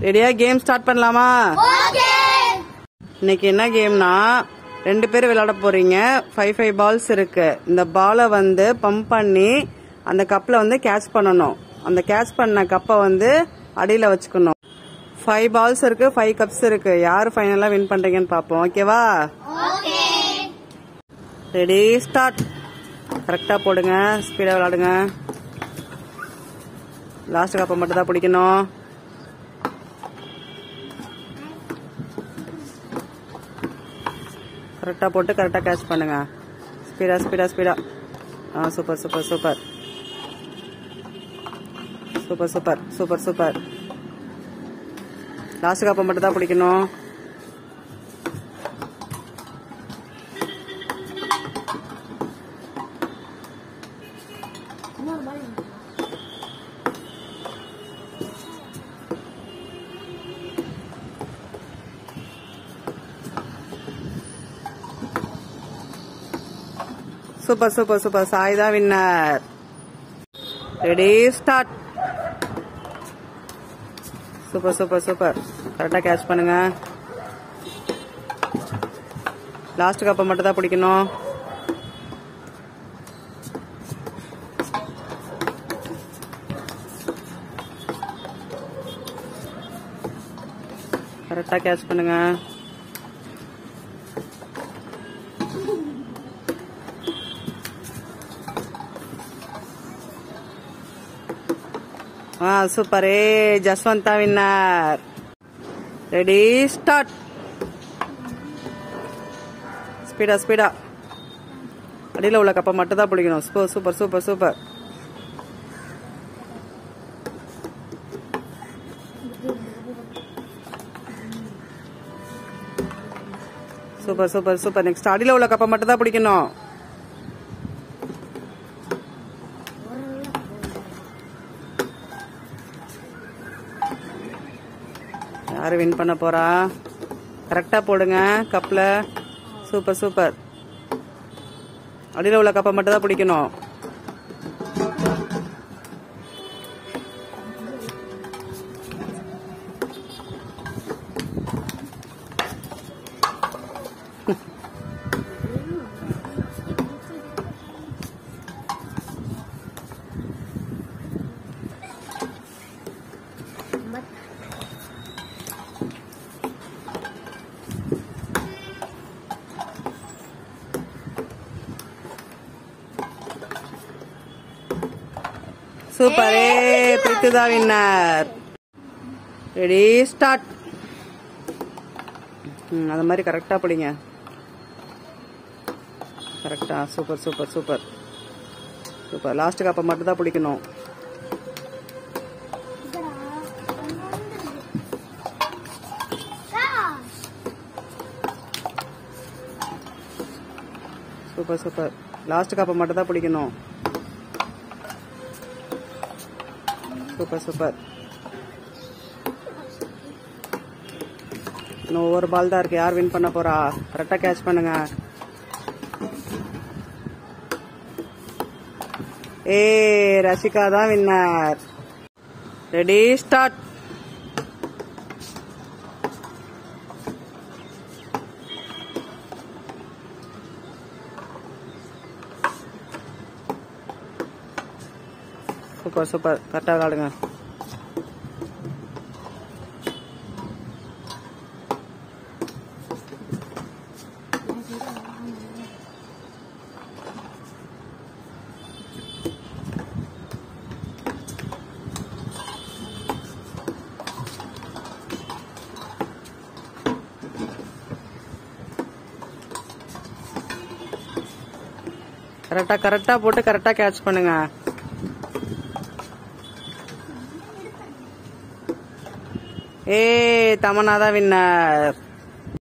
ரெடியா? Game start பண்ணலாமா? இன்னைக்கு என்ன கேம்னா, 2 பேர் விளையாட போறீங்க. 5 பால்ஸ் இருக்கு. இந்த பாலை வந்து பம்ப் பண்ணி அந்த கப்ல வந்து கேட்ச் பண்ணணும். அந்த கேட்ச் பண்ண கப்பை வந்து அடியில வச்சுக்கணும். 5 பால்ஸ் இருக்கு, 5 கப்ஸ் இருக்கு. யாரு ஃபைனலா வின் பண்றீங்கன்னு பாப்போம். ஓகேவா? Ready start. கரெக்டா போடுங்க, ஸ்பீடா விளையாடுங்க. லாஸ்ட் கப்பை மட்டும் தான் பிடிக்கணும். கரெக்டா போட்டு கரெக்டா கேட்ச் பண்ணுங்க. ஸ்பீடா ஸ்பீடா ஸ்பீடா. Super super super super super super super. Last கப்பை மட்டும் தான் பிடிக்கணும். Super super super. சாய் தான் winner. Ready start. Super super super. கரெக்டா கேட்ச் பண்ணுங்க. லாஸ்ட் கப்பை மட்டும் தான் பிடிக்கணும். கரெக்டா கேட்ச் பண்ணுங்க. சூப்பர். ஜஸ்வந்தா வின்னர். Ready start. ஸ்பீடா ஸ்பீடா. அடியில் உள்ள கப்பை மட்டும் தான் பிடிக்கணும். Super super super. Super super super. Next அடியில் உள்ள கப்பை மட்டும் தான் பிடிக்கணும். யாரு வின் பண்ண போறா? கரெக்டா போடுங்க கப்ல. Super super. அடியில் உள்ள கப்பை மட்டும் தான் பிடிக்கணும். சூப்பர். பிரித்துதா வின்னர். Ready start. அது மாதிரி கரெக்டா பிடிங்க. கரெக்டா. Super super super super. Last கப்பை மட்டும் தான் பிடிக்கணும். Super super. லாஸ்ட் கப்பை மட்டும் தான் பிடிக்கணும். Super super. இன்னும் ஒவ்வொரு பால் தான் இருக்கு. யார் வின் பண்ண போறா? கரெக்டா கேட்ச் பண்ணுங்க. ரஷிகா தான் winner. Ready start. Super super. கரெக்டா விளையாடுங்க. கரெக்டா கரெக்டா போட்டு கரெக்டா கேட்ச் பண்ணுங்க. தமன்னா தான் வின்னர்.